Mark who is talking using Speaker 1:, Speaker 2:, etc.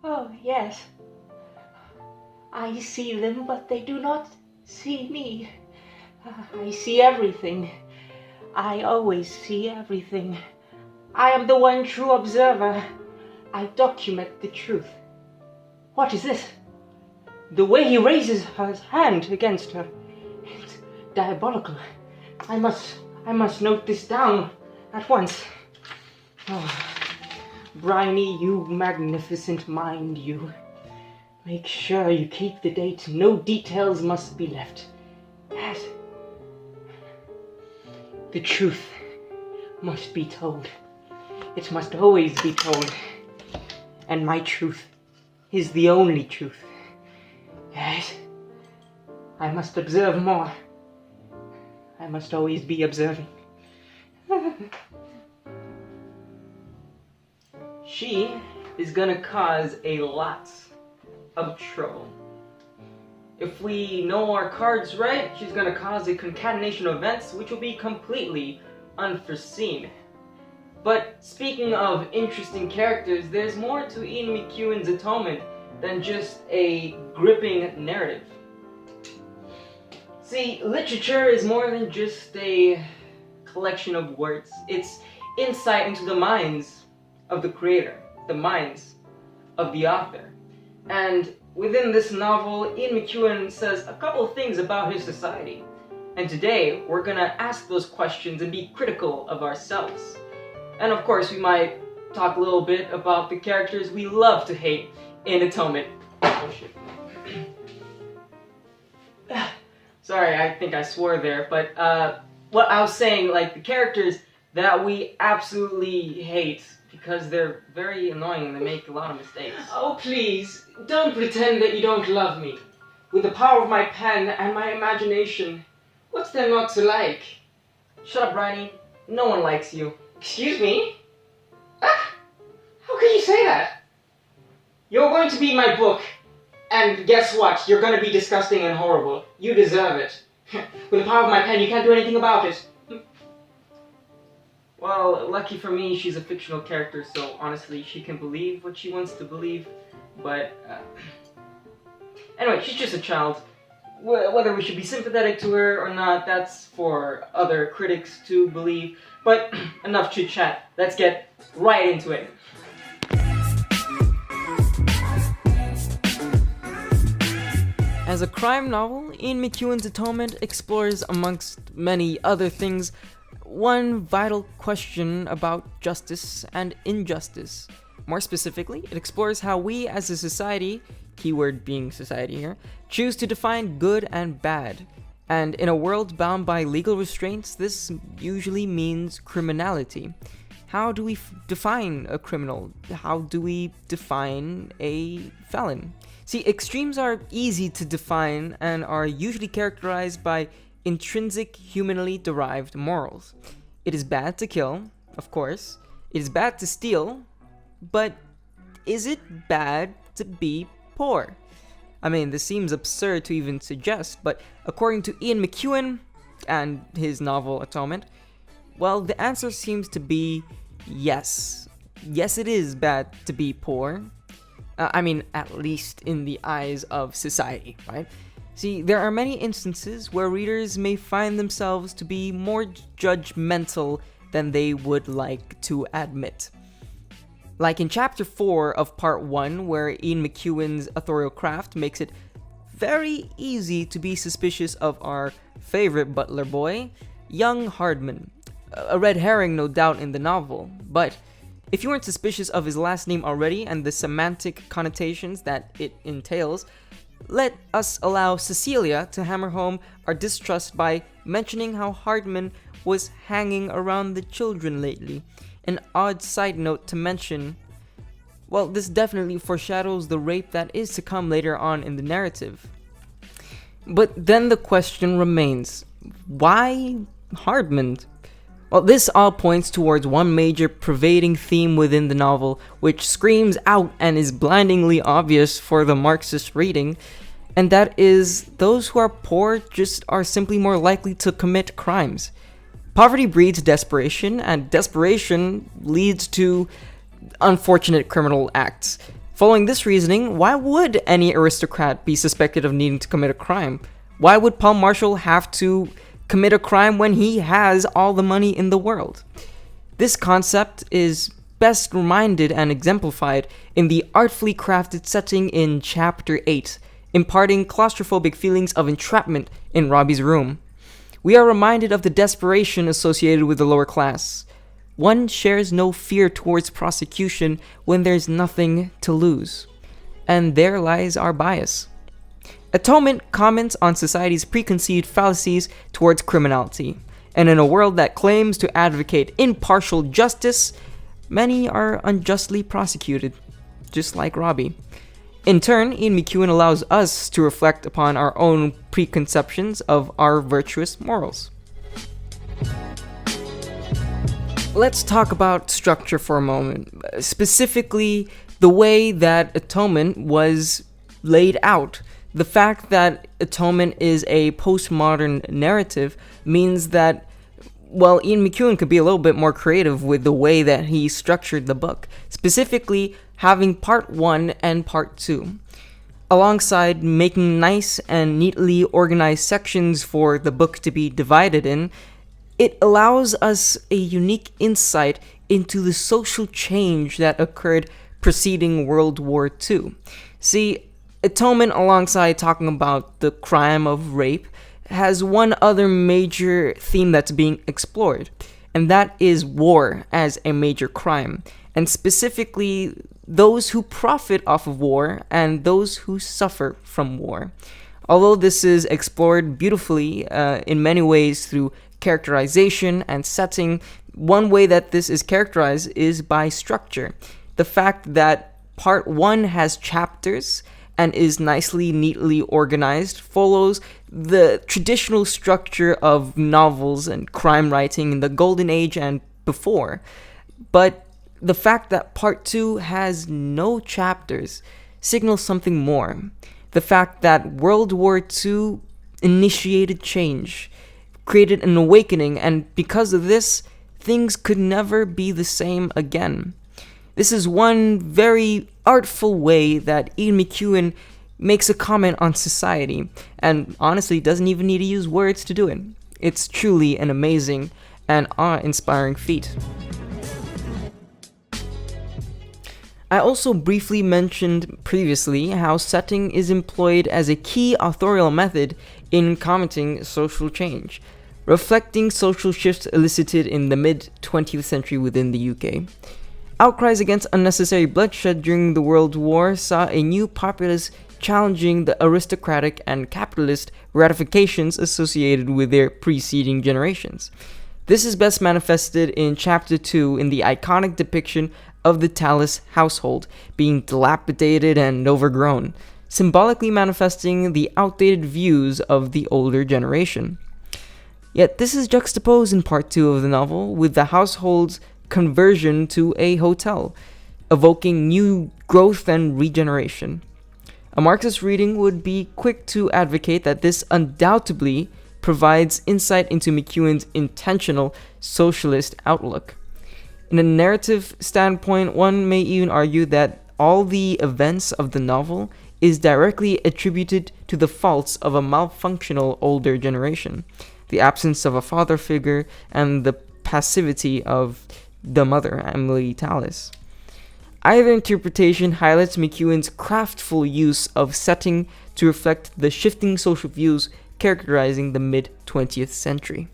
Speaker 1: Oh, yes. I see them, but they do not see me. I see everything. I always see everything. I am the one true observer. I document the truth. What is this? The way he raises his hand against her. It's diabolical. I must note this down at once. Oh, Briny, you magnificent mind, you. Make sure you keep the date. No details must be left. Yes. The truth must be told. It must always be told. And my truth is the only truth. Yes. I must observe more. I must always be observing. She is gonna cause a lot of trouble. If we know our cards right, she's gonna cause a concatenation of events which will be completely unforeseen. But speaking of interesting characters, there's more to Ian McEwan's Atonement than just a gripping narrative. See, literature is more than just a collection of words. It's insight into the minds of the creator, the minds of the author. And within this novel, Ian McEwan says a couple of things about his society. And today, we're gonna ask those questions and be critical of ourselves. And of course, we might talk a little bit about the characters we love to hate in Atonement. Oh shit. Sorry, I think I swore there, but what I was saying, like the characters that we absolutely hate because they're very annoying and they make a lot of mistakes. Oh please, don't pretend that you don't love me. With the power of my pen and my imagination, what's there not to like? Shut up, Briny. No one likes you. Excuse me? Ah, how can you say that? You're going to be my book, and guess what? You're going to be disgusting and horrible. You deserve it. With the power of my pen, you can't do anything about it. Well, lucky for me, she's a fictional character, so honestly, she can believe what she wants to believe, but anyway, she's just a child. Whether we should be sympathetic to her or not, that's for other critics to believe. But enough chit-chat, let's get right into it. As a crime novel, Ian McEwan's Atonement explores, amongst many other things, one vital question about justice and injustice. More specifically, it explores how we as a society, keyword being society here, choose to define good and bad. And in a world bound by legal restraints, this usually means criminality. How do we define a criminal? How do we define a felon? See, extremes are easy to define and are usually characterized by intrinsic humanly derived morals. It is bad to kill, of course. It is bad to steal, but is it bad to be poor? I mean, this seems absurd to even suggest, but according to Ian McEwan and his novel Atonement, well, the answer seems to be yes. Yes, it is bad to be poor. I mean, at least in the eyes of society, right? See, there are many instances where readers may find themselves to be more judgmental than they would like to admit. Like in chapter 4 of part 1, where Ian McEwan's authorial craft makes it very easy to be suspicious of our favorite butler boy, young Hardman. A red herring, no doubt, in the novel, but if you weren't suspicious of his last name already and the semantic connotations that it entails, let us allow Cecilia to hammer home our distrust by mentioning how Hardman was hanging around the children lately. An odd side note to mention, well, this definitely foreshadows the rape that is to come later on in the narrative. But then the question remains, why Hardman? Well, this all points towards one major pervading theme within the novel, which screams out and is blindingly obvious for the Marxist reading, and that is those who are poor just are simply more likely to commit crimes. Poverty breeds desperation, and desperation leads to unfortunate criminal acts. Following this reasoning, why would any aristocrat be suspected of needing to commit a crime? Why would Paul Marshall have to commit a crime when he has all the money in the world? This concept is best reminded and exemplified in the artfully crafted setting in Chapter 8, imparting claustrophobic feelings of entrapment in Robbie's room. We are reminded of the desperation associated with the lower class. One shares no fear towards prosecution when there's nothing to lose. And there lies our bias. Atonement comments on society's preconceived fallacies towards criminality. And in a world that claims to advocate impartial justice, many are unjustly prosecuted, just like Robbie. In turn, Ian McEwan allows us to reflect upon our own preconceptions of our virtuous morals. Let's talk about structure for a moment, specifically the way that Atonement was laid out. The fact that Atonement is a postmodern narrative means that, well, Ian McEwan could be a little bit more creative with the way that he structured the book, specifically having part 1 and part 2. Alongside making nice and neatly organized sections for the book to be divided in, it allows us a unique insight into the social change that occurred preceding World War II. See, Atonement, alongside talking about the crime of rape, has one other major theme that's being explored, and that is war as a major crime, and specifically those who profit off of war and those who suffer from war. Although this is explored beautifully in many ways through characterization and setting, one way that this is characterized is by structure. The fact that part 1 has chapters and is nicely, neatly organized follows the traditional structure of novels and crime writing in the Golden Age and before. But the fact that part 2 has no chapters signals something more. The fact that World War II initiated change, created an awakening, and because of this, things could never be the same again. This is one very artful way that Ian McEwan makes a comment on society, and honestly doesn't even need to use words to do it. It's truly an amazing and awe-inspiring feat. I also briefly mentioned previously how setting is employed as a key authorial method in commenting social change, reflecting social shifts elicited in the mid-20th century within the UK. Outcries against unnecessary bloodshed during the World War saw a new populace challenging the aristocratic and capitalist ratifications associated with their preceding generations. This is best manifested in Chapter 2 in the iconic depiction of the Tallis household being dilapidated and overgrown, symbolically manifesting the outdated views of the older generation. Yet this is juxtaposed in part 2 of the novel with the household's conversion to a hotel, evoking new growth and regeneration. A Marxist reading would be quick to advocate that this undoubtedly provides insight into McEwan's intentional socialist outlook. In a narrative standpoint, one may even argue that all the events of the novel is directly attributed to the faults of a malfunctional older generation, the absence of a father figure, and the passivity of the mother, Emily Tallis. Either interpretation highlights McEwan's craftful use of setting to reflect the shifting social views characterizing the mid-20th century.